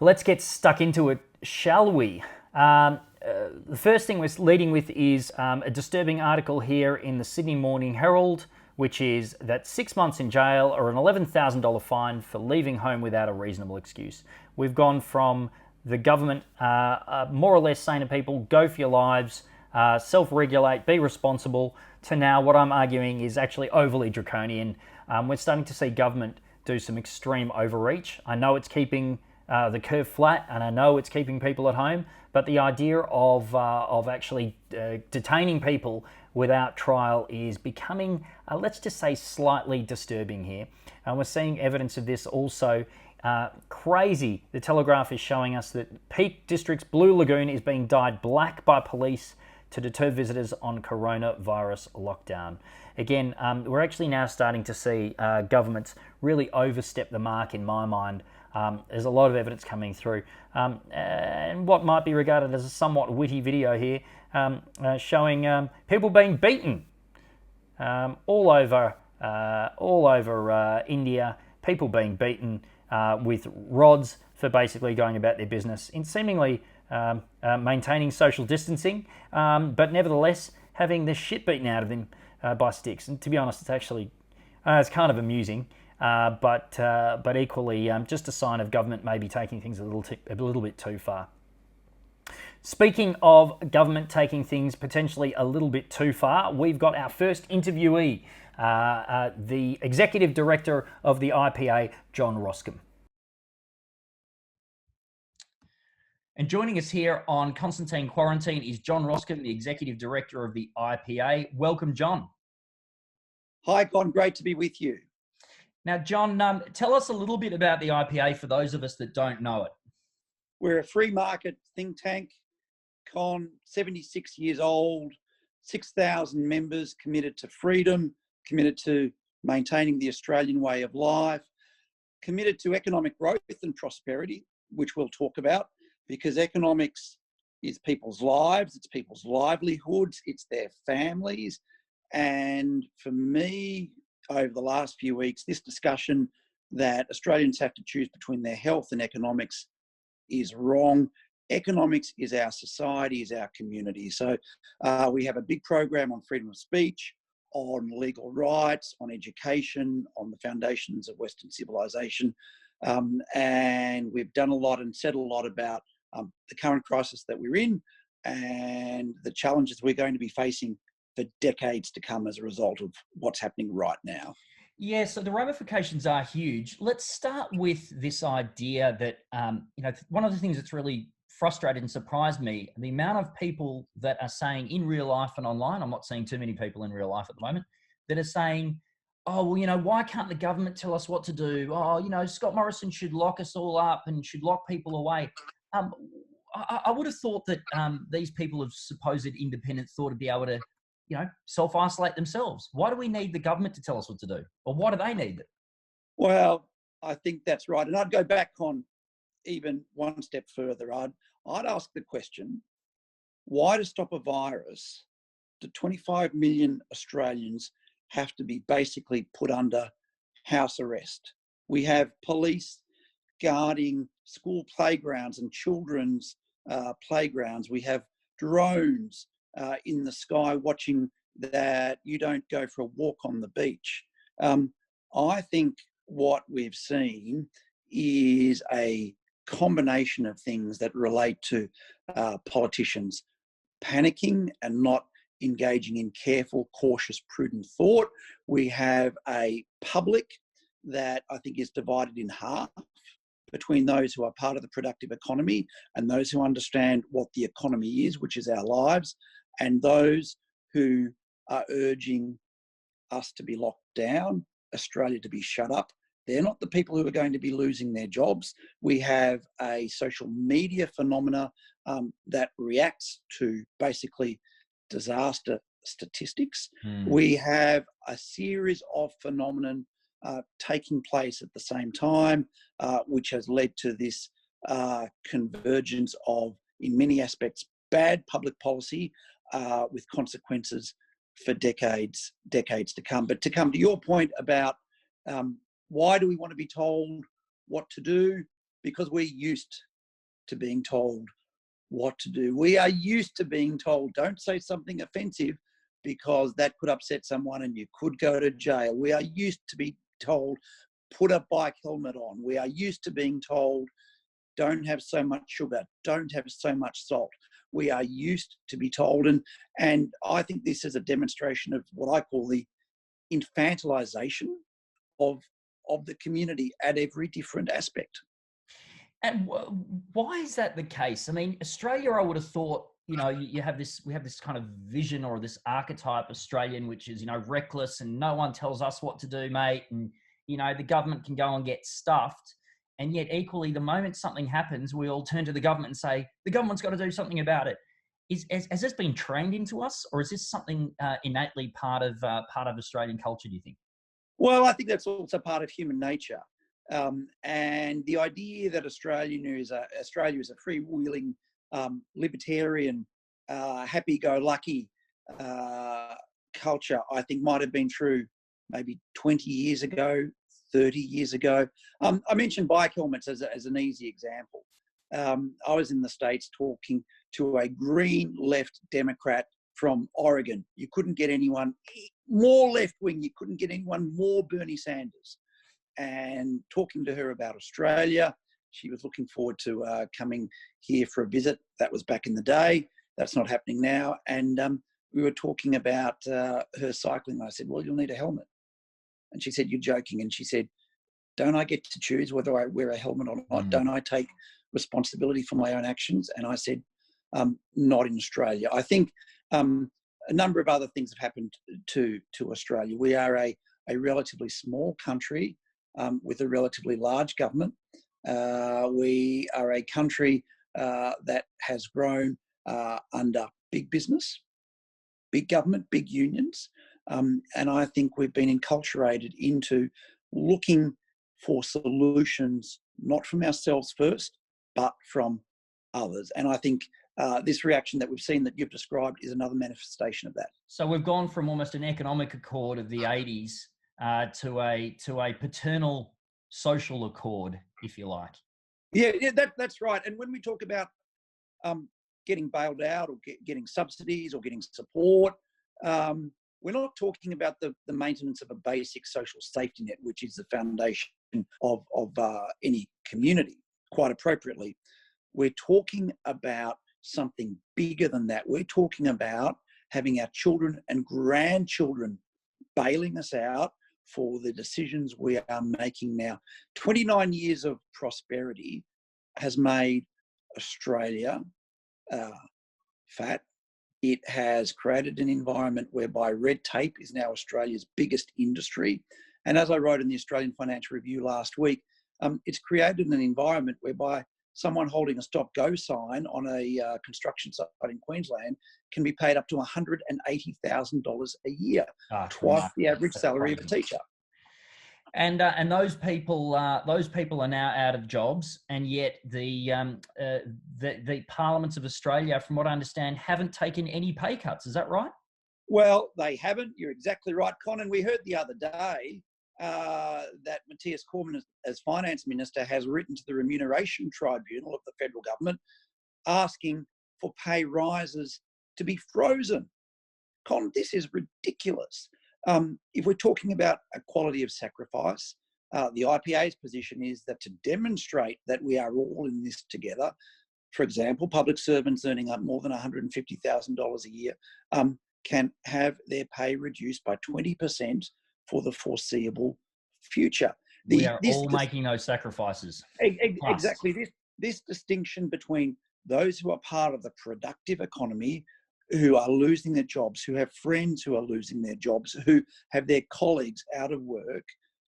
Let's get stuck into it, shall we? The first thing we're leading with is a disturbing article here in the Sydney Morning Herald, which is that 6 months in jail or an $11,000 fine for leaving home without a reasonable excuse. We've gone from the government more or less saying to people, go for your lives, self-regulate, be responsible, to now what I'm arguing is actually overly draconian. We're starting to see government do some extreme overreach. I know it's keeping the curve flat, and I know it's keeping people at home, but the idea of actually detaining people without trial is becoming, let's just say, slightly disturbing here. And we're seeing evidence of this also. Crazy. The Telegraph is showing us that Peak District's Blue Lagoon is being dyed black by police to deter visitors on coronavirus lockdown. Again, we're actually now starting to see governments really overstep the mark in my mind. There's a lot of evidence coming through. And what might be regarded as a somewhat witty video here, showing people being beaten all over India, people being beaten with rods for basically going about their business in seemingly maintaining social distancing, but nevertheless having the shit beaten out of them by sticks. And to be honest, it's actually it's kind of amusing, but equally just a sign of government maybe taking things a little bit too far. Speaking of government taking things potentially a little bit too far, we've got our first interviewee, the Executive Director of the IPA, John Roskam. And joining us here on Constantine Quarantine is John Roskam, the Executive Director of the IPA. Welcome, John. Hi, Con. Great to be with you. Now, John, tell us a little bit about the IPA for those of us that don't know it. We're a free market think tank, Con, 76 years old, 6,000 members committed to freedom, committed to maintaining the Australian way of life, committed to economic growth and prosperity, which we'll talk about, because economics is people's lives, it's people's livelihoods, it's their families. And for me, over the last few weeks, this discussion that Australians have to choose between their health and economics is wrong. Economics is our society, is our community. So we have a big program on freedom of speech, on legal rights, on education, on the foundations of Western civilization. And we've done a lot and said a lot about the current crisis that we're in and the challenges we're going to be facing for decades to come as a result of what's happening right now. Yeah, so the ramifications are huge. Let's start with this idea that, one of the things that's really frustrated and surprised me, the amount of people that are saying in real life and online, I'm not seeing too many people in real life at the moment, that are saying, oh, well, why can't the government tell us what to do? Oh, Scott Morrison should lock us all up and should lock people away. I would have thought that these people of supposed independence thought to be able to, self-isolate themselves. Why do we need the government to tell us what to do? Or why do they need it? Well, I think that's right. And I'd go back on even one step further. I'd ask the question, why to stop a virus do 25 million Australians have to be basically put under house arrest? We have police guarding school playgrounds and children's playgrounds. We have drones in the sky watching that you don't go for a walk on the beach. I think what we've seen is a combination of things that relate to politicians panicking and not engaging in careful, cautious, prudent thought. We have a public that I think is divided in half between those who are part of the productive economy and those who understand what the economy is, which is our lives, and those who are urging us to be locked down, Australia to be shut up. They're not the people who are going to be losing their jobs. We have a social media phenomena that reacts to basically disaster statistics. We have a series of phenomenon taking place at the same time, which has led to this convergence of, in many aspects, bad public policy with consequences for decades to come. But to come to your point about why do we want to be told what to do? Because we're used to being told what to do. We are used to being told, don't say something offensive because that could upset someone and you could go to jail. We are used to be told, put a bike helmet on. We are used to being told, don't have so much sugar, don't have so much salt. We are used to be told. And I think this is a demonstration of what I call the infantilization of the community at every different aspect. And why is that the case? I mean, Australia, I would have thought, you know, we have this kind of vision or this archetype Australian, which is, you know, reckless and no one tells us what to do, mate. And, you know, the government can go and get stuffed. And yet equally, the moment something happens, we all turn to the government and say, the government's got to do something about it. Has this been trained into us, or is this something innately part of Australian culture, do you think? Well, I think that's also part of human nature. And the idea that Australia is a freewheeling, libertarian, happy-go-lucky culture, I think might have been true maybe 20 years ago, 30 years ago. I mentioned bike helmets as an easy example. I was in the States talking to a green left Democrat from Oregon. You couldn't get anyone more left-wing. You couldn't get anyone more Bernie Sanders. And talking to her about Australia, she was looking forward to coming here for a visit. That was back in the day. That's not happening now. And we were talking about her cycling. I said, well, you'll need a helmet. And she said, you're joking. And she said, don't I get to choose whether I wear a helmet or not? Don't I take responsibility for my own actions? And I said, not in Australia. I think a number of other things have happened to Australia. We are a relatively small country with a relatively large government. We are a country that has grown under big business, big government, big unions. And I think we've been enculturated into looking for solutions, not from ourselves first, but from others. And I think this reaction that we've seen that you've described is another manifestation of that. So we've gone from almost an economic accord of the 80s to a paternal social accord, if you like. Yeah, that's right. And when we talk about getting bailed out or getting subsidies or getting support, we're not talking about the maintenance of a basic social safety net, which is the foundation of any community, quite appropriately. We're talking about something bigger than that. We're talking about having our children and grandchildren bailing us out for the decisions we are making now. 29 years of prosperity has made Australia fat. It has created an environment whereby red tape is now Australia's biggest industry. And as I wrote in the Australian Financial Review last week, it's created an environment whereby someone holding a stop-go sign on a construction site in Queensland can be paid up to $180,000 a year, twice the average salary of a teacher. And those people are now out of jobs, and yet the parliaments of Australia, from what I understand, haven't taken any pay cuts. Is that right? Well, they haven't. You're exactly right, Con. And we heard the other day that Matthias Cormann, as finance minister, has written to the Remuneration Tribunal of the federal government asking for pay rises to be frozen. Con, this is ridiculous. If we're talking about equality of sacrifice, the IPA's position is that to demonstrate that we are all in this together, for example, public servants earning up more than $150,000 a year can have their pay reduced by 20% for the foreseeable future. We are all making those sacrifices. Exactly. This distinction between those who are part of the productive economy, who are losing their jobs, who have friends who are losing their jobs, who have their colleagues out of work,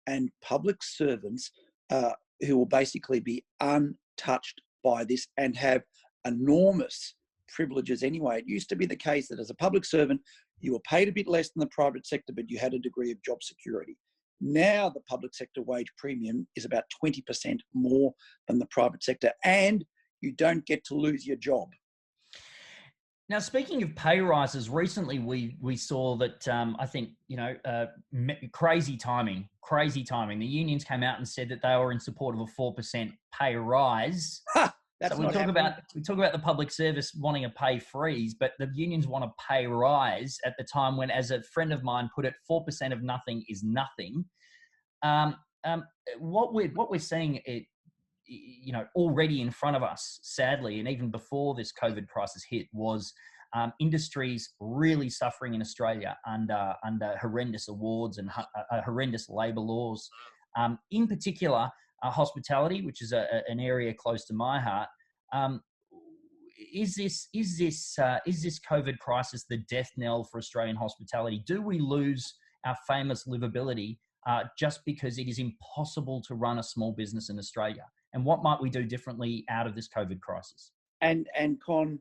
and public servants who will basically be untouched by this and have enormous privileges anyway. It used to be the case that as a public servant, you were paid a bit less than the private sector, but you had a degree of job security. Now the public sector wage premium is about 20% more than the private sector, and you don't get to lose your job. Now, speaking of pay rises, recently we saw that I think, crazy timing. The unions came out and said that they were in support of a 4% pay rise. So That's not happening. we talk about the public service wanting a pay freeze, but the unions want a pay rise at the time when, as a friend of mine put it, 4% of nothing is nothing. Um, um, what we're seeing, already in front of us, sadly, and even before this COVID crisis hit, was industries really suffering in Australia under horrendous awards and horrendous labour laws. In particular, hospitality, which is an area close to my heart. Um, is this COVID crisis the death knell for Australian hospitality? Do we lose our famous livability just because it is impossible to run a small business in Australia? And what might we do differently out of this COVID crisis? And Con,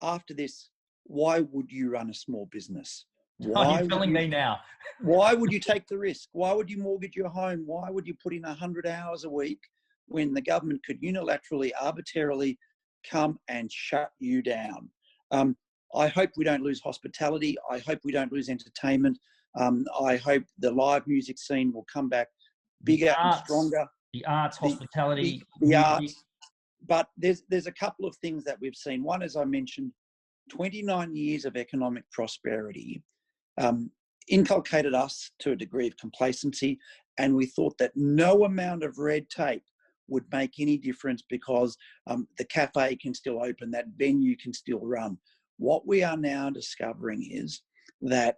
after this, why would you run a small business? Are you Why would telling you? me now? Why would you take the risk? Why would you mortgage your home? Why would you put in 100 hours a week when the government could unilaterally, arbitrarily come and shut you down? I hope we don't lose hospitality. I hope we don't lose entertainment. I hope the live music scene will come back bigger and stronger. The arts, hospitality, the arts. But there's a couple of things that we've seen. One, as I mentioned, 29 years of economic prosperity inculcated us to a degree of complacency, and we thought that no amount of red tape would make any difference because the cafe can still open, that venue can still run. What we are now discovering is that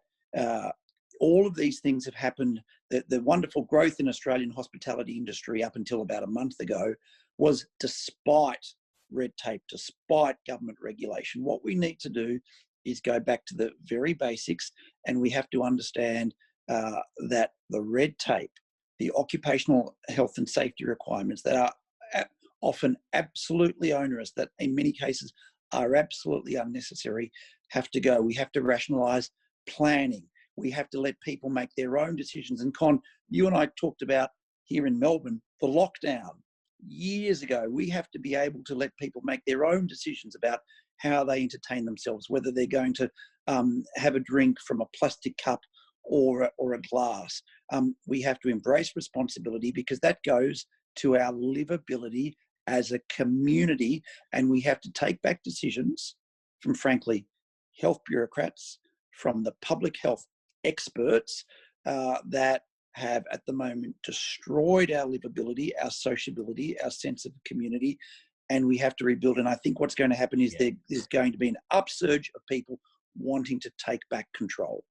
all of these things have happened. The wonderful growth in Australian hospitality industry up until about a month ago was despite red tape, despite government regulation. What we need to do is go back to the very basics, and we have to understand that the red tape, the occupational health and safety requirements that are often absolutely onerous, that in many cases are absolutely unnecessary, have to go. We have to rationalise planning. We have to let people make their own decisions. And Con, you and I talked about here in Melbourne, the lockdown years ago. We have to be able to let people make their own decisions about how they entertain themselves, whether they're going to have a drink from a plastic cup or a glass. We have to embrace responsibility because that goes to our livability as a community, and we have to take back decisions from, frankly, health bureaucrats, from the public health experts that have at the moment destroyed our livability, our sociability, our sense of community, and we have to rebuild. And I think what's going to happen is there's going to be an upsurge of people wanting to take back control.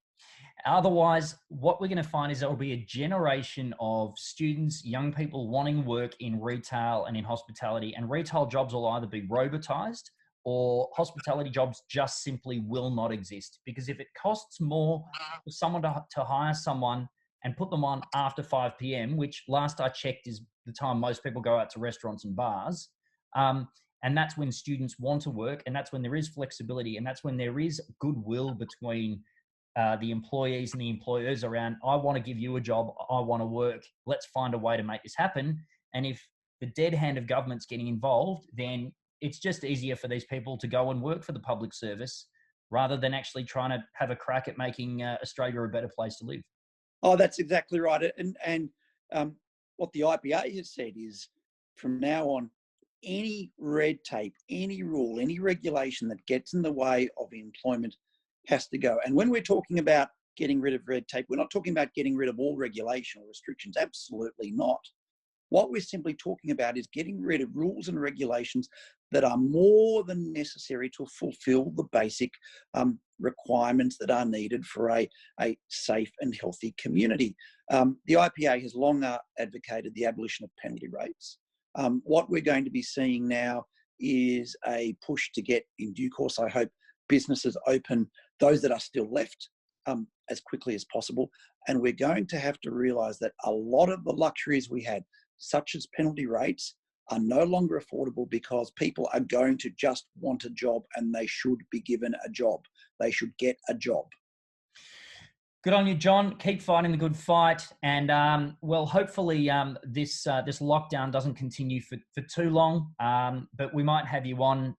Otherwise, what we're going to find is there will be a generation of students, young people wanting work in retail and in hospitality, and retail jobs will either be robotized or hospitality jobs just simply will not exist. Because if it costs more for someone to hire someone and put them on after 5 p.m., which last I checked is the time most people go out to restaurants and bars, and that's when students want to work, and that's when there is flexibility, and that's when there is goodwill between the employees and the employers around, I want to give you a job, I want to work, let's find a way to make this happen. And if the dead hand of government's getting involved, then it's just easier for these people to go and work for the public service rather than actually trying to have a crack at making Australia a better place to live. Oh, that's exactly right. And what the IPA has said is, from now on, any red tape, any rule, any regulation that gets in the way of employment has to go. And when we're talking about getting rid of red tape, we're not talking about getting rid of all regulation or restrictions. Absolutely not. What we're simply talking about is getting rid of rules and regulations that are more than necessary to fulfill the basic requirements that are needed for a safe and healthy community. The IPA has long advocated the abolition of penalty rates. What we're going to be seeing now is a push to get, in due course, I hope, businesses open, those that are still left, as quickly as possible. And we're going to have to realise that a lot of the luxuries we had, such as penalty rates, are no longer affordable because people are going to just want a job, and they should be given a job. They should get a job. Good on you, John. Keep fighting the good fight. And well, hopefully this lockdown doesn't continue for too long, but we might have you on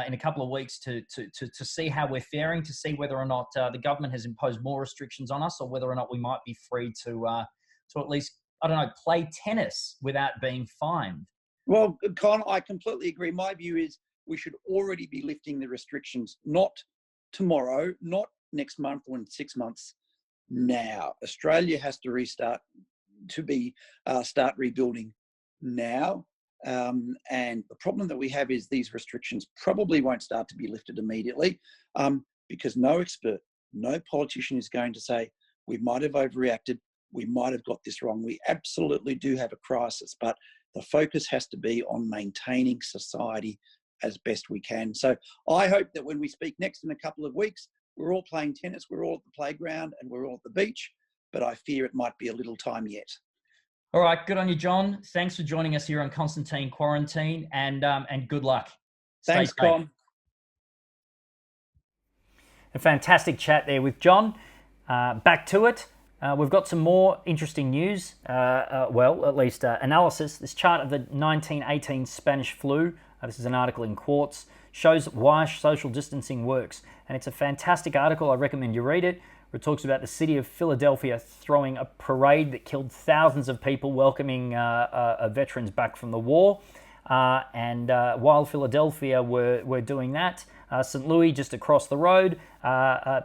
in a couple of weeks to see how we're faring, to see whether or not the government has imposed more restrictions on us, or whether or not we might be free to at least, I don't know, play tennis without being fined. Well, Con, I completely agree. My view is we should already be lifting the restrictions, not tomorrow, not next month or in 6 months. Now, Australia has to restart start rebuilding now. And the problem that we have is these restrictions probably won't start to be lifted immediately, because no expert, no politician is going to say, we might have overreacted, we might have got this wrong. We absolutely do have a crisis, but the focus has to be on maintaining society as best we can. So I hope that when we speak next in a couple of weeks, we're all playing tennis, we're all at the playground and we're all at the beach, but I fear it might be a little time yet. All right, good on you, John. Thanks for joining us here on Constantine Quarantine, and good luck. Stay Thanks, safe. Con. A fantastic chat there with John. Back to it. We've got some more interesting news, well, at least analysis. This chart of the 1918 Spanish flu, this is an article in Quartz, shows why social distancing works. And it's a fantastic article. I recommend you read it. Where it talks about the city of Philadelphia throwing a parade that killed thousands of people welcoming veterans back from the war. And while Philadelphia were doing that, St. Louis, just across the road,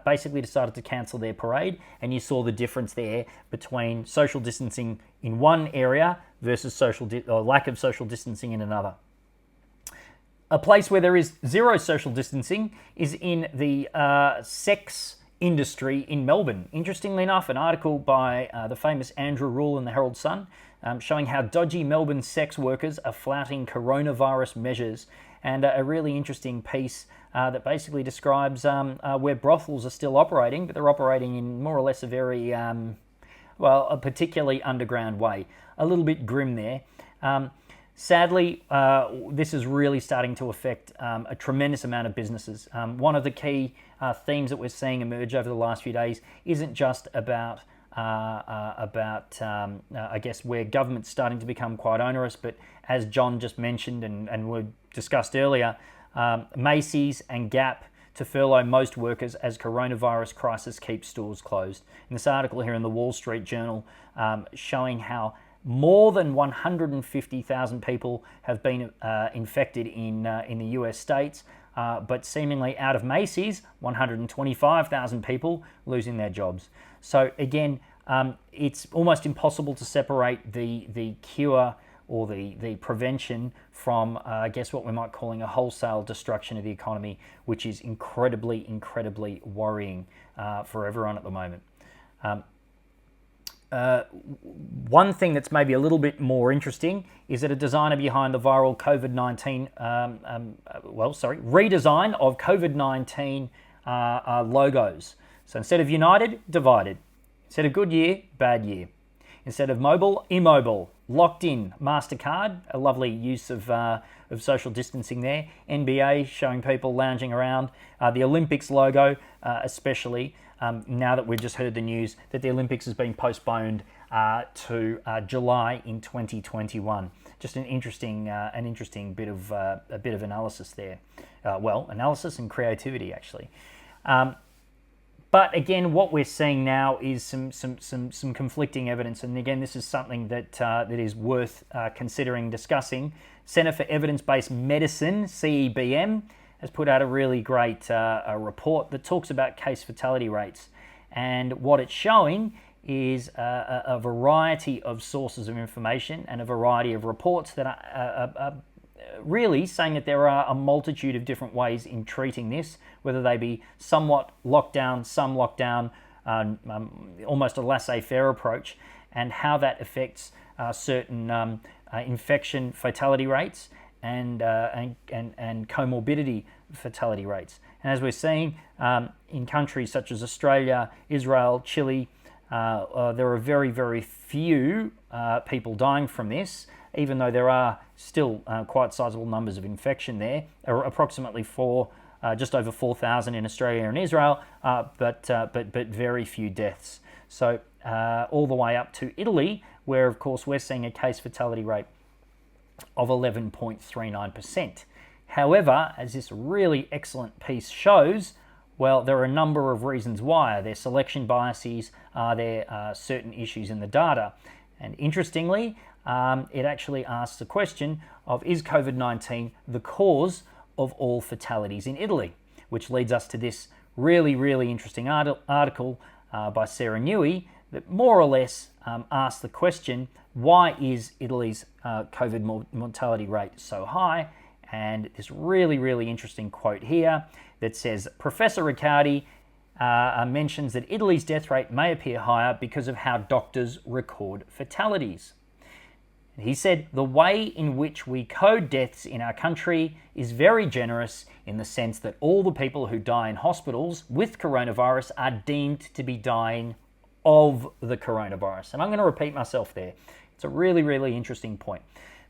basically decided to cancel their parade. And you saw the difference there between social distancing in one area versus lack of social distancing in another. A place where there is zero social distancing is in the sex industry in Melbourne. Interestingly enough, an article by the famous Andrew Rule in the Herald Sun showing how dodgy Melbourne sex workers are flouting coronavirus measures, and a really interesting piece that basically describes where brothels are still operating, but they're operating in more or less a very, a particularly underground way. A little bit grim there. Sadly, this is really starting to affect a tremendous amount of businesses. One of the key themes that we're seeing emerge over the last few days isn't just about I guess, where government's starting to become quite onerous, but as John just mentioned and we discussed earlier, Macy's and Gap to furlough most workers as coronavirus crisis keeps stores closed. In this article here in the Wall Street Journal, showing how more than 150,000 people have been infected in the US states, but seemingly out of Macy's, 125,000 people losing their jobs. So again, it's almost impossible to separate the cure or the prevention from, I guess, what we might calling a wholesale destruction of the economy, which is incredibly, incredibly worrying for everyone at the moment. One thing that's maybe a little bit more interesting is that a designer behind the viral COVID-19, redesign of COVID-19 logos. So instead of united, divided. Instead of good year, bad year. Instead of mobile, immobile. Locked in, MasterCard, a lovely use of social distancing there. NBA showing people lounging around. The Olympics logo, especially. Now that we've just heard the news that the Olympics has been postponed to July in 2021. Just an interesting bit of analysis there. Analysis and creativity actually. But again, what we're seeing now is some conflicting evidence, and again, this is something that is worth considering discussing. Centre for Evidence-Based Medicine (CEBM) has put out a really great report that talks about case fatality rates. And what it's showing is a variety of sources of information and a variety of reports that are really saying that there are a multitude of different ways in treating this, whether they be somewhat lockdown, some lockdown, almost a laissez-faire approach, and how that affects certain infection fatality rates and comorbidity fatality rates. And as we're seeing in countries such as Australia, Israel, Chile, there are very, very few people dying from this, even though there are still quite sizable numbers of infection there. There are approximately just over 4,000 in Australia and Israel, but very few deaths. So all the way up to Italy, where of course we're seeing a case fatality rate of 11.39%. However, as this really excellent piece shows, well, there are a number of reasons why. Are there selection biases? Are there certain issues in the data? And interestingly, it actually asks the question of, is COVID-19 the cause of all fatalities in Italy? Which leads us to this really, really interesting article by Sarah Newey that more or less asks the question, why is Italy's COVID mortality rate so high? And this really, really interesting quote here that says, Professor Riccardi mentions that Italy's death rate may appear higher because of how doctors record fatalities. He said, the way in which we code deaths in our country is very generous in the sense that all the people who die in hospitals with coronavirus are deemed to be dying of the coronavirus. And I'm going to repeat myself there. It's a really, really interesting point.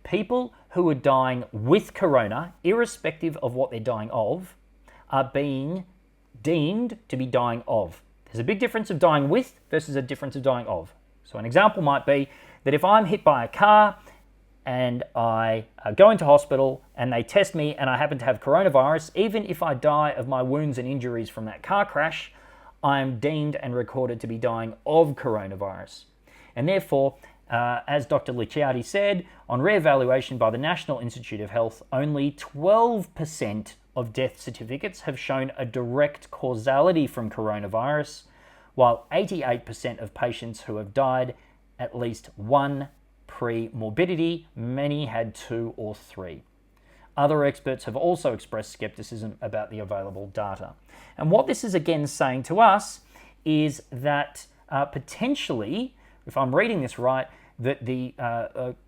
People who are dying with corona, irrespective of what they're dying of, are being deemed to be dying of. There's a big difference of dying with versus a difference of dying of. So an example might be that if I'm hit by a car and I go into hospital and they test me and I happen to have coronavirus, even if I die of my wounds and injuries from that car crash, I am deemed and recorded to be dying of coronavirus. And therefore, as Dr. Licciardi said, on re-evaluation by the National Institute of Health, only 12% of death certificates have shown a direct causality from coronavirus, while 88% of patients who have died at least one pre-morbidity, many had 2 or 3. Other experts have also expressed skepticism about the available data. And what this is again saying to us is that potentially, if I'm reading this right, that the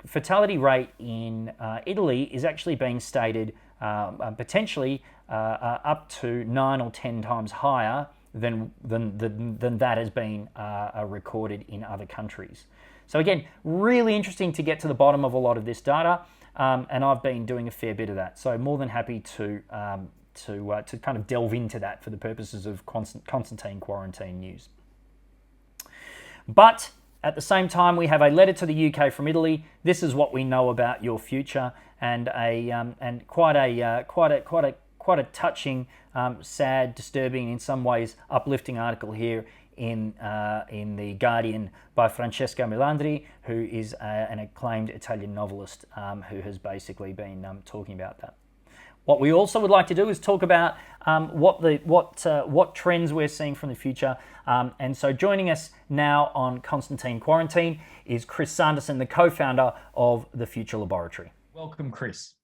fatality rate in Italy is actually being stated potentially up to 9 or 10 times higher than that has been recorded in other countries. So again, really interesting to get to the bottom of a lot of this data, and I've been doing a fair bit of that. So more than happy to kind of delve into that for the purposes of Constantine quarantine news. But at the same time, we have a letter to the UK from Italy. This is what we know about your future, and quite a touching, sad, disturbing, in some ways uplifting article here in The Guardian by Francesca Melandri, who is an acclaimed Italian novelist who has basically been talking about that. What we also would like to do is talk about what trends we're seeing from the future. And so joining us now on Constantine Quarantine is Chris Sanderson, the co-founder of the Future Laboratory. Welcome, Chris.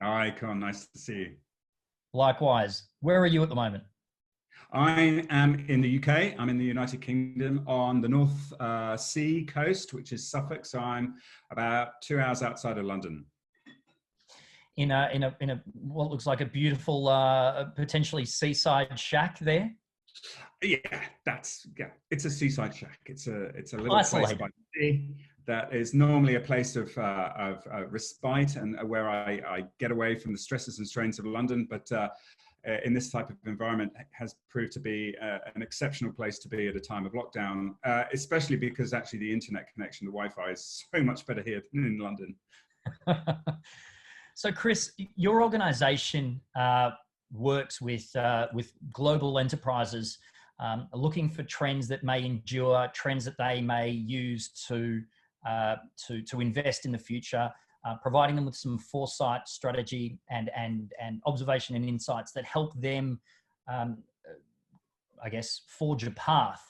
Hi, Con. Nice to see you. Likewise. Where are you at the moment? I am in the UK. I'm in the United Kingdom on the North Sea coast, which is Suffolk. So I'm about 2 hours outside of London. In a what looks like a beautiful, potentially seaside shack there. Yeah, it's a seaside shack. It's a little Isolated place by the sea that is normally a place of respite and where I get away from the stresses and strains of London. But in this type of environment has proved to be an exceptional place to be at a time of lockdown, especially because actually the internet connection, the Wi-Fi is so much better here than in London. So Chris, your organization works with global enterprises looking for trends that may endure, trends that they may use to invest in the future, providing them with some foresight, strategy, and observation and insights that help them, I guess, forge a path.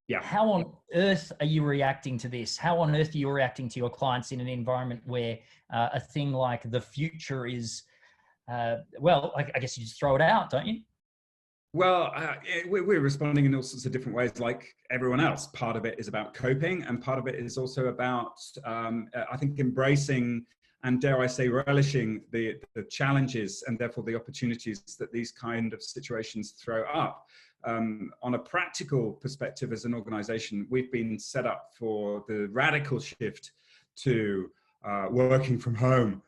Yeah. How on earth are you reacting to this? How on earth are you reacting to your clients in an environment where a thing like the future is, well, I guess you just throw it out, don't you? Well, we're responding in all sorts of different ways, like everyone else. Part of it is about coping, and part of it is also about, I think, embracing and, dare I say, relishing the challenges and therefore the opportunities that these kind of situations throw up. On a practical perspective, as an organization, we've been set up for the radical shift to working from home.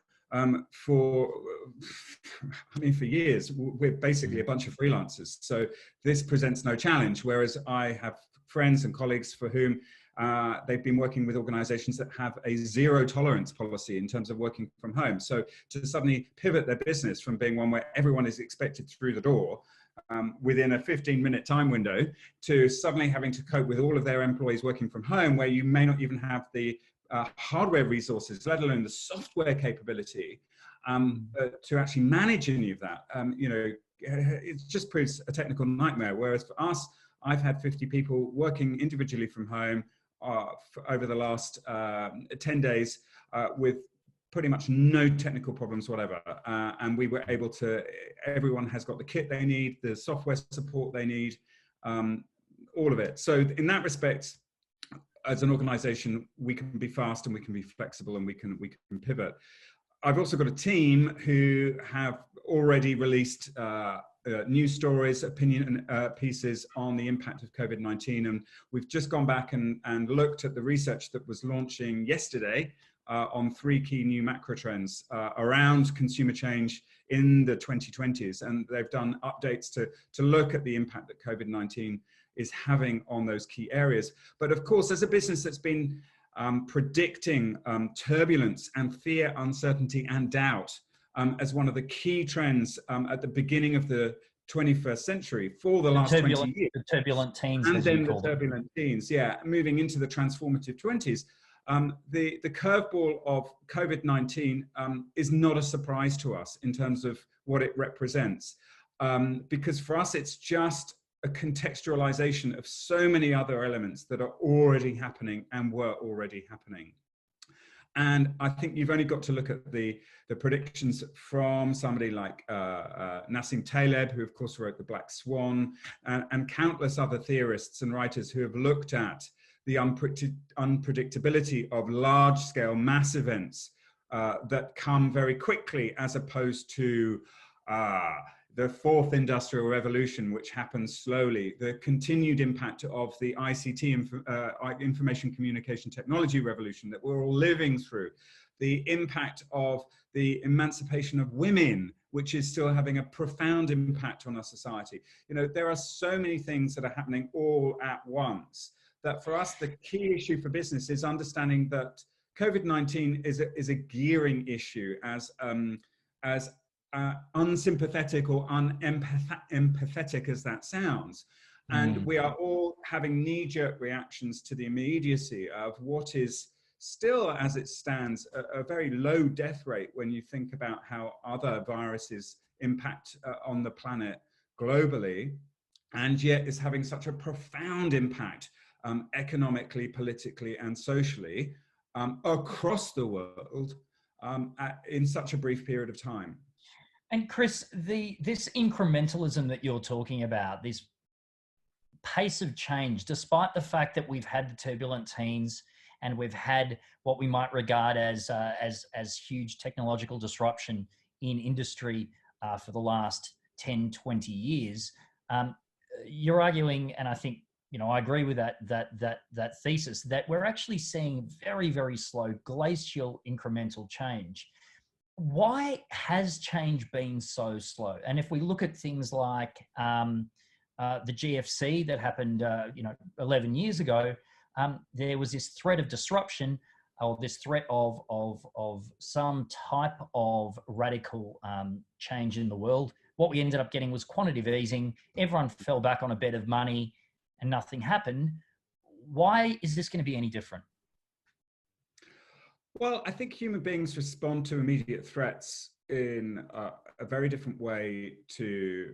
For years, we're basically a bunch of freelancers. So this presents no challenge, whereas I have friends and colleagues for whom they've been working with organizations that have a zero tolerance policy in terms of working from home. So to suddenly pivot their business from being one where everyone is expected through the door within a 15-minute time window to suddenly having to cope with all of their employees working from home, where you may not even have the hardware resources, let alone the software capability to actually manage any of that. It just proves a technical nightmare. Whereas for us, I've had 50 people working individually from home over the last 10 days with pretty much no technical problems whatever. And we were able to, everyone has got the kit they need, the software support they need, all of it. So in that respect, as an organization, we can be fast and we can be flexible and we can pivot. I've also got a team who have already released news stories, opinion pieces on the impact of COVID-19. And we've just gone back and looked at the research that was launching yesterday on 3 key new macro trends around consumer change in the 2020s. And they've done updates to look at the impact that COVID-19 is having on those key areas. But of course, as a business that's been predicting turbulence and fear, uncertainty and doubt as one of the key trends at the beginning of the 21st century for the last 20 years. The turbulent teens, and as then you the call them. turbulent teens, yeah, moving into the transformative 20s. The curveball of COVID-19 is not a surprise to us in terms of what it represents. Because for us, it's just a contextualization of so many other elements that are already happening and were already happening. And I think you've only got to look at the predictions from somebody like Nassim Taleb, who of course wrote The Black Swan, and countless other theorists and writers who have looked at the unpredictability of large-scale mass events that come very quickly, as opposed to the 4th industrial revolution, which happens slowly, the continued impact of the ICT, information communication technology revolution that we're all living through, the impact of the emancipation of women, which is still having a profound impact on our society. You know, there are so many things that are happening all at once that for us, the key issue for business is understanding that COVID-19 is a gearing issue as unsympathetic or unempathetic as that sounds. And we are all having knee-jerk reactions to the immediacy of what is still, as it stands, a very low death rate when you think about how other viruses impact on the planet globally, and yet is having such a profound impact economically, politically, and socially across the world in such a brief period of time. And Chris, this incrementalism that you're talking about, this pace of change, despite the fact that we've had the turbulent teens and we've had what we might regard as huge technological disruption in industry for the last 10, 20 years, you're arguing, and I think, you know, I agree with that thesis, that we're actually seeing very, very slow glacial incremental change. Why has change been so slow? And if we look at things like the GFC that happened, 11 years ago, there was this threat of disruption, or this threat of some type of radical change in the world. What we ended up getting was quantitative easing. Everyone fell back on a bed of money, and nothing happened. Why is this going to be any different? Well, I think human beings respond to immediate threats in a very different way to,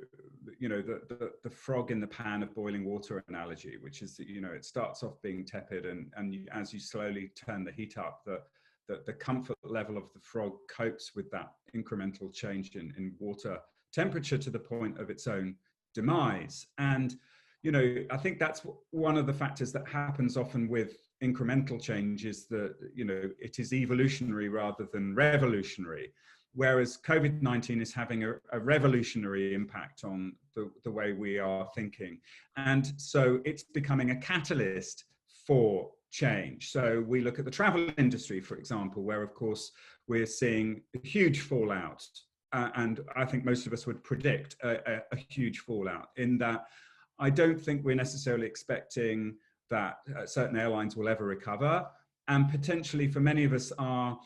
you know, the frog in the pan of boiling water analogy, which is that, you know, it starts off being tepid, and as you slowly turn the heat up, the comfort level of the frog copes with that incremental change in water temperature to the point of its own demise. And, you know, I think that's one of the factors that happens often with incremental change, is that, you know, it is evolutionary rather than revolutionary, whereas COVID-19 is having a revolutionary impact on the way we are thinking. And so it's becoming a catalyst for change. So we look at the travel industry, for example, where of course we're seeing a huge fallout. And I think most of us would predict a huge fallout, in that I don't think we're necessarily expecting that certain airlines will ever recover. And potentially for many of us are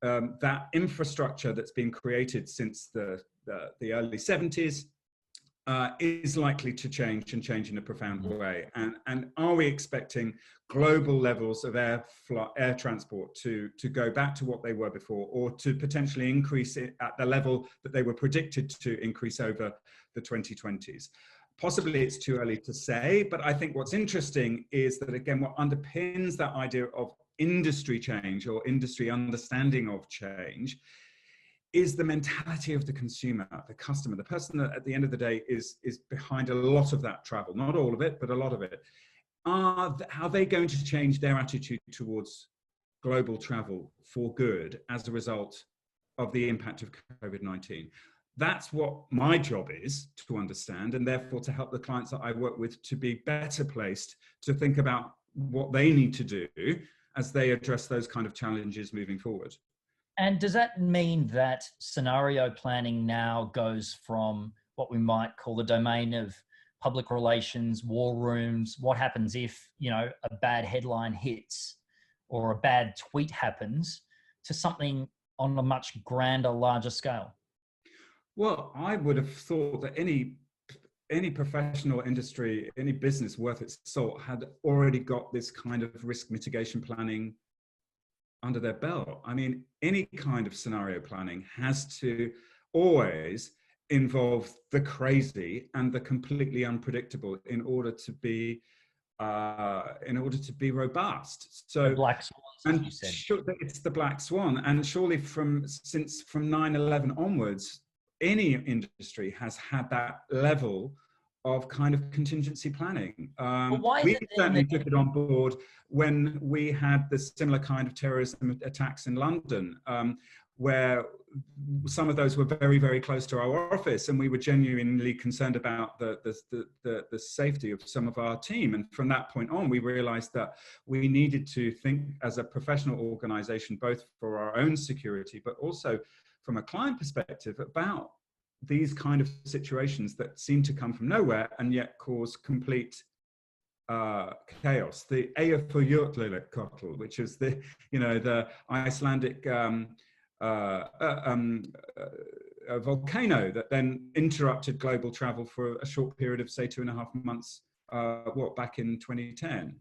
that infrastructure that's been created since the early 70s is likely to change and change in a profound way. And are we expecting global levels of air transport to go back to what they were before, or to potentially increase it at the level that they were predicted to increase over the 2020s? Possibly it's too early to say, but I think what's interesting is that, again, what underpins that idea of industry change or industry understanding of change is the mentality of the consumer, the customer, the person that at the end of the day is behind a lot of that travel, not all of it, but a lot of it. Are they going to change their attitude towards global travel for good as a result of the impact of COVID-19? That's what my job is to understand, and therefore to help the clients that I work with to be better placed to think about what they need to do as they address those kind of challenges moving forward. And does that mean that scenario planning now goes from what we might call the domain of public relations, war rooms, what happens if, a bad headline hits or a bad tweet happens, to something on a much grander, larger scale? Well, I would have thought that any professional industry, any business worth its salt had already got this kind of risk mitigation planning under their belt. I mean, any kind of scenario planning has to always involve the crazy and the completely unpredictable in order to be robust. So the black swans, as you said. It's the black swan, and surely from 9/11 onwards, any industry has had that level of kind of contingency planning. We certainly took it on board when we had the similar kind of terrorism attacks in London, where some of those were very, very close to our office, and we were genuinely concerned about the safety of some of our team. And from that point on, we realized that we needed to think as a professional organization, both for our own security, but also from a client perspective, about these kind of situations that seem to come from nowhere and yet cause complete chaos. The Eyjafjallajökull, which is the Icelandic volcano that then interrupted global travel for a short period of, say, 2.5 months, back in 2010.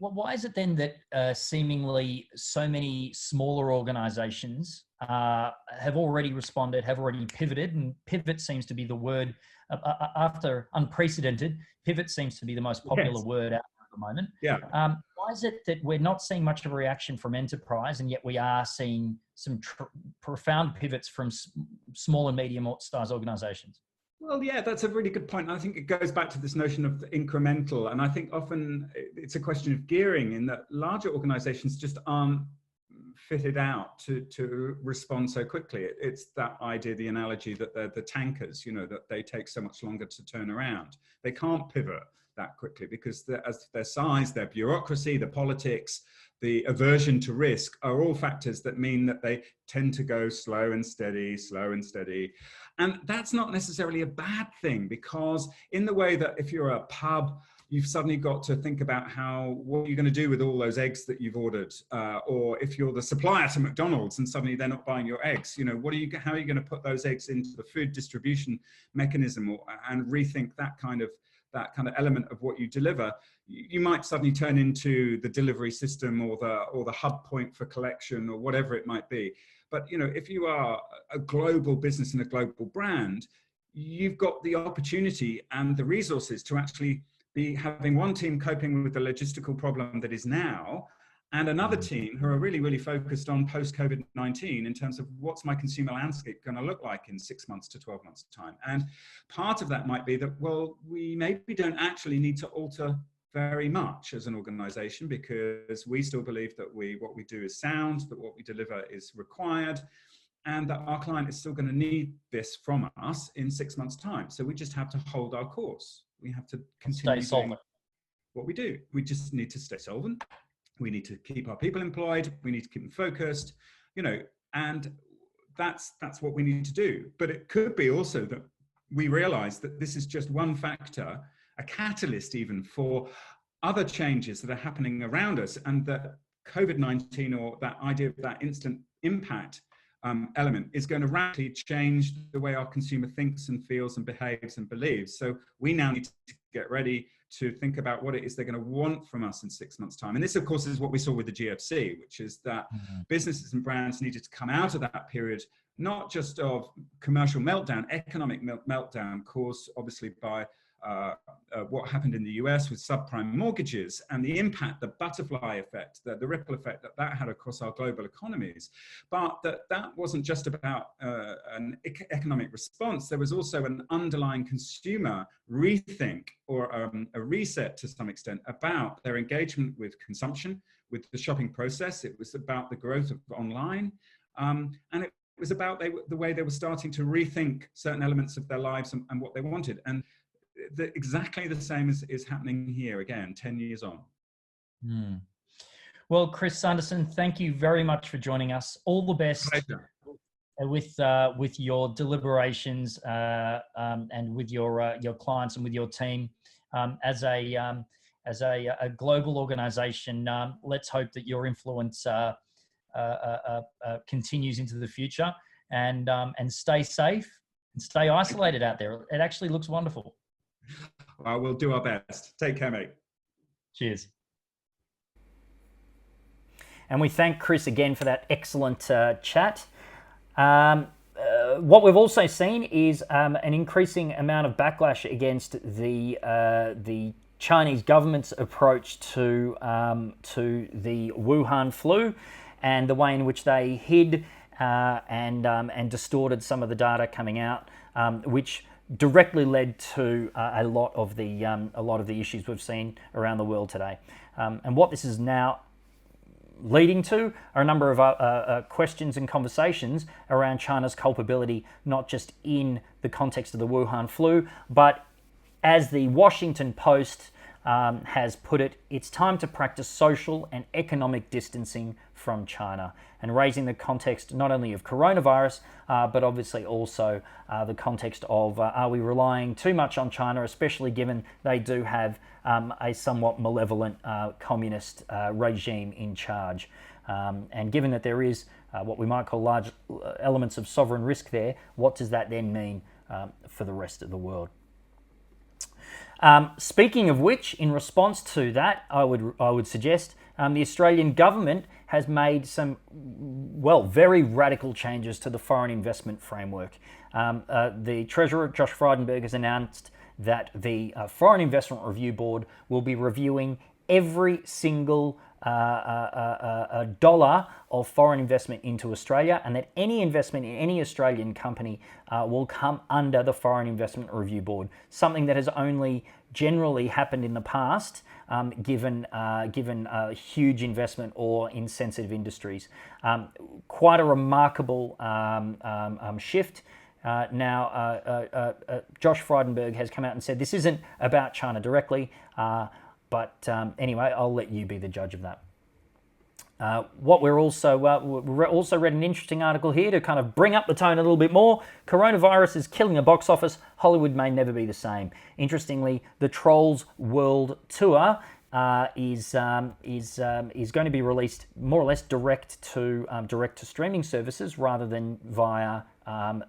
Well, why is it then that seemingly so many smaller organizations have already responded, have already pivoted, and pivot seems to be the word after unprecedented, pivot seems to be the most popular word out there at the moment. Yeah. Why is it that we're not seeing much of a reaction from enterprise, and yet we are seeing some profound pivots from small and medium-sized organizations? Well, yeah, that's a really good point. I think it goes back to this notion of incremental. And I think often it's a question of gearing, in that larger organizations just aren't fitted out to respond so quickly. It's that idea, the analogy that they're the tankers, that they take so much longer to turn around. They can't pivot that quickly because as their size, their bureaucracy, the politics, the aversion to risk are all factors that mean that they tend to go slow and steady. And that's not necessarily a bad thing, because in the way that if you're a pub, you've suddenly got to think about what you're going to do with all those eggs that you've ordered. Or if you're the supplier to McDonald's and suddenly they're not buying your eggs, how are you going to put those eggs into the food distribution mechanism and rethink that kind of element of what you deliver? You might suddenly turn into the delivery system or the hub point for collection or whatever it might be. But if you are a global business and a global brand, you've got the opportunity and the resources to actually be having one team coping with the logistical problem that is now, and another team who are really, really focused on post-COVID-19 in terms of what's my consumer landscape going to look like in 6 months to 12 months time. And part of that might be that, well, we maybe don't actually need to alter very much as an organization, because we still believe that what we do is sound, that what we deliver is required, and that our client is still going to need this from us in 6 months' time. So we just have to hold our course. We have to continue doing what we do. We just need to stay solvent. We need to keep our people employed. We need to keep them focused, and that's what we need to do. But it could be also that we realize that this is just one factor, a catalyst even for other changes that are happening around us, and that COVID-19, or that idea of that instant impact, element is going to radically change the way our consumer thinks and feels and behaves and believes. So we now need to get ready to think about what it is they're going to want from us in 6 months' time. And this, of course, is what we saw with the GFC, which is that businesses and brands needed to come out of that period, not just of commercial meltdown, economic meltdown caused obviously by what happened in the US with subprime mortgages and the impact, the butterfly effect, the ripple effect that that had across our global economies. But that wasn't just about an economic response. There was also an underlying consumer rethink or a reset to some extent about their engagement with consumption, with the shopping process. It was about the growth of online. And it was about the way they were starting to rethink certain elements of their lives and what they wanted. And exactly the same is happening here again, 10 years on. Well, Chris Sanderson, thank you very much for joining us. All the best with your deliberations and with your clients and with your team. As a global organization, let's hope that your influence continues into the future, and stay safe and stay isolated out there. It actually looks wonderful. Well, we'll do our best. Take care, mate. Cheers. And we thank Chris again for that excellent chat. What we've also seen is an increasing amount of backlash against the Chinese government's approach to the Wuhan flu and the way in which they hid and distorted some of the data coming out, which directly led to a lot of the issues we've seen around the world today. And what this is now leading to are a number of questions and conversations around China's culpability, not just in the context of the Wuhan flu, but as the Washington Post has put it, it's time to practice social and economic distancing from China, and raising the context not only of coronavirus, but obviously also the context of are we relying too much on China, especially given they do have a somewhat malevolent communist regime in charge. And given that there is what we might call large elements of sovereign risk there, what does that then mean for the rest of the world? Speaking of which, in response to that, I would suggest the Australian government has made some, very radical changes to the foreign investment framework. The Treasurer, Josh Frydenberg, has announced that the Foreign Investment Review Board will be reviewing every single dollar of foreign investment into Australia, and that any investment in any Australian company will come under the Foreign Investment Review Board, something that has only generally happened in the past, given huge investment or in sensitive industries. Quite a remarkable shift. Now, Josh Frydenberg has come out and said this isn't about China directly, but anyway, I'll let you be the judge of that. What we're also read an interesting article here to kind of bring up the tone a little bit more. Coronavirus is killing the box office. Hollywood may never be the same. Interestingly, the Trolls World Tour is going to be released more or less direct to streaming services rather than via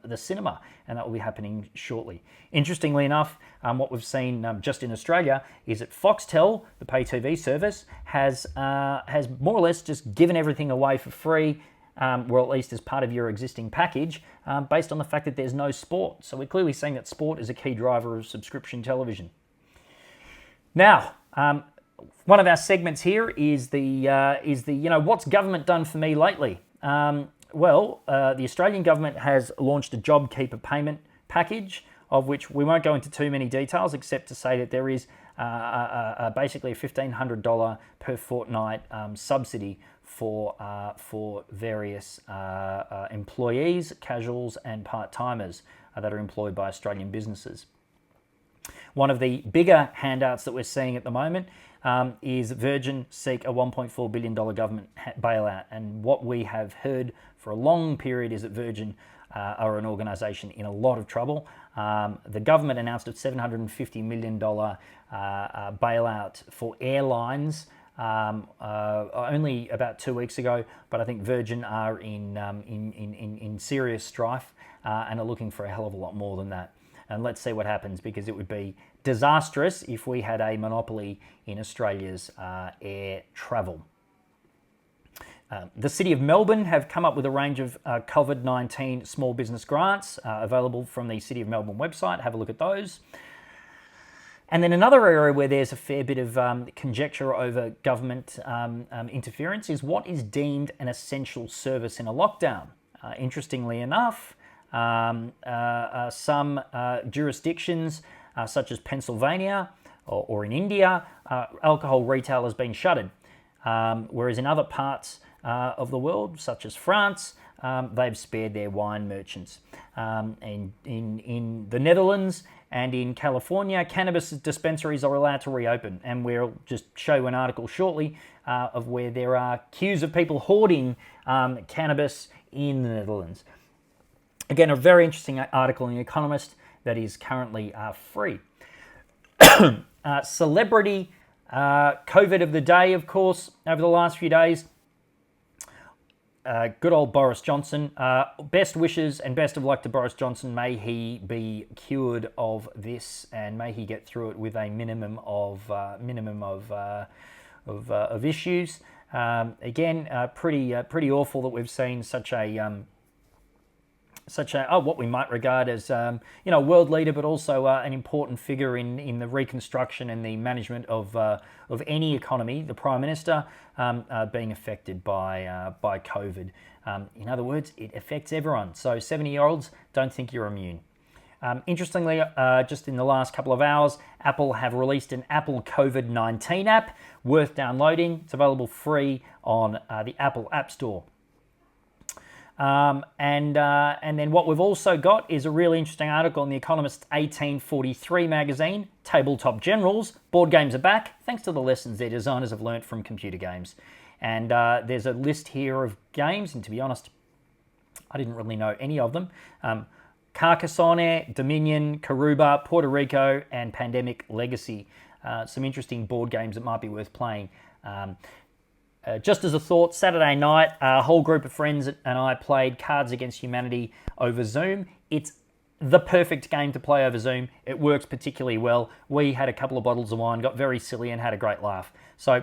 the cinema, and that will be happening shortly. Interestingly enough, what we've seen just in Australia is that Foxtel, the pay TV service, has more or less just given everything away for free, or at least as part of your existing package, based on the fact that there's no sport. So we're clearly seeing that sport is a key driver of subscription television. Now, one of our segments here is the what's government done for me lately? The Australian government has launched a JobKeeper payment package, of which we won't go into too many details, except to say that there is basically a $1,500 per fortnight subsidy for various employees, casuals, and part-timers that are employed by Australian businesses. One of the bigger handouts that we're seeing at the moment is Virgin seek a $1.4 billion government bailout. And what we have heard for a long period is that Virgin are an organisation in a lot of trouble. The government announced a $750 million bailout for airlines only about 2 weeks ago, but I think Virgin are in serious strife and are looking for a hell of a lot more than that. And let's see what happens, because it would be disastrous if we had a monopoly in Australia's air travel. The City of Melbourne have come up with a range of COVID-19 small business grants available from the City of Melbourne website. Have a look at those. And then another area where there's a fair bit of conjecture over government interference is what is deemed an essential service in a lockdown. Interestingly enough, some jurisdictions, such as Pennsylvania or in India, alcohol retail has been shuttered, whereas in other parts of the world, such as France, they've spared their wine merchants. And in the Netherlands and in California, cannabis dispensaries are allowed to reopen. And we'll just show you an article shortly of where there are queues of people hoarding cannabis in the Netherlands. Again, a very interesting article in The Economist that is currently free. Celebrity COVID of the day, of course, over the last few days. Good old Boris Johnson. Best wishes and best of luck to Boris Johnson. May he be cured of this, and may he get through it with a minimum of issues. Again, pretty awful that we've seen such a what we might regard as world leader, but also an important figure in the reconstruction and the management of any economy, the Prime Minister, being affected by COVID. In other words, it affects everyone. So 70-year-olds, don't think you're immune. Interestingly, just in the last couple of hours, Apple have released an Apple COVID-19 app worth downloading. It's available free on the Apple App Store. And then what we've also got is a really interesting article in The Economist 1843 magazine, Tabletop Generals, board games are back, thanks to the lessons their designers have learnt from computer games. And there's a list here of games, and to be honest, I didn't really know any of them. Carcassonne, Dominion, Karuba, Puerto Rico, and Pandemic Legacy. Some interesting board games that might be worth playing. Just as a thought, Saturday night, a whole group of friends and I played Cards Against Humanity over Zoom. It's the perfect game to play over Zoom. It works particularly well. We had a couple of bottles of wine, got very silly and had a great laugh. So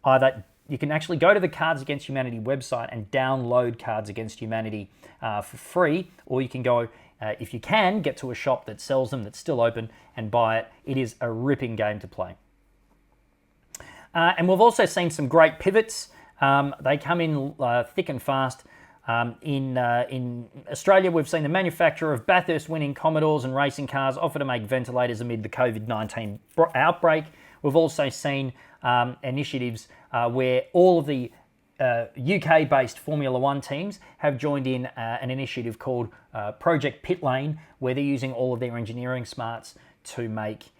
either you can actually go to the Cards Against Humanity website and download Cards Against Humanity for free, or you can go, if you can, get to a shop that sells them, that's still open, and buy it. It is a ripping game to play. And we've also seen some great pivots. They come in thick and fast. In Australia, we've seen the manufacturer of Bathurst-winning Commodores and racing cars offer to make ventilators amid the COVID-19 outbreak. We've also seen initiatives where all of the UK-based Formula One teams have joined in an initiative called Project Pit Lane, where they're using all of their engineering smarts to make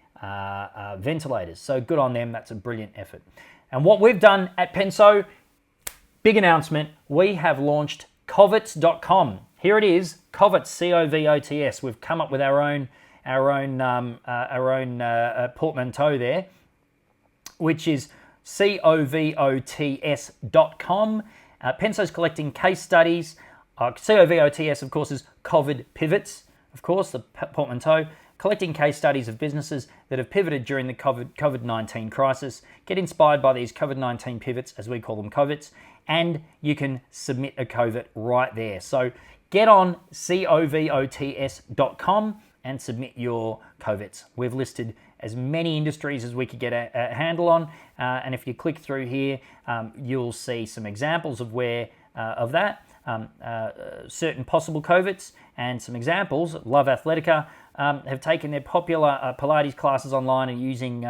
ventilators. So good on them. That's a brilliant effort. And what we've done at Penso, big announcement, we have launched Covets.com. Here it is, Covets, C-O-V-O-T-S. We've come up with our own portmanteau there, which is COVOTS.com. Penso's collecting case studies. COVOTS, of course, is COVID pivots, of course, the portmanteau. Collecting case studies of businesses that have pivoted during the COVID-19 crisis. Get inspired by these COVID-19 pivots, as we call them, Covets, and you can submit a Covet right there. So get on COVOTS.com and submit your Covets. We've listed as many industries as we could get a handle on, and if you click through here, you'll see some examples of certain possible Covets, and some examples. Love Athletica have taken their popular Pilates classes online and using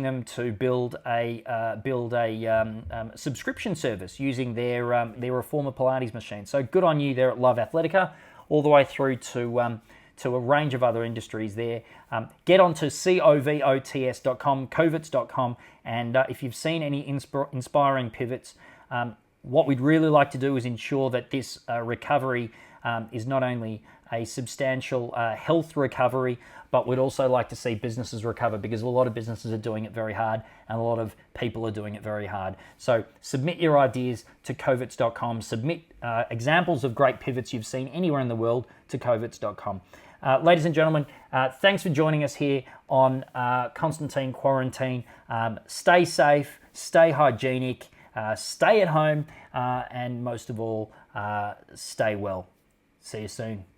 them to build a subscription service using their Reformer Pilates machine. So good on you there at Love Athletica, all the way through to a range of other industries there. Get onto COVOTS.com, Covets.com, and if you've seen any inspiring pivots, what we'd really like to do is ensure that this recovery is not only a substantial health recovery, but we'd also like to see businesses recover, because a lot of businesses are doing it very hard and a lot of people are doing it very hard. So submit your ideas to covits.com. Submit examples of great pivots you've seen anywhere in the world to covits.com. Ladies and gentlemen, thanks for joining us here on Constantine Quarantine. Stay safe, stay hygienic, stay at home, and most of all, stay well. See you soon.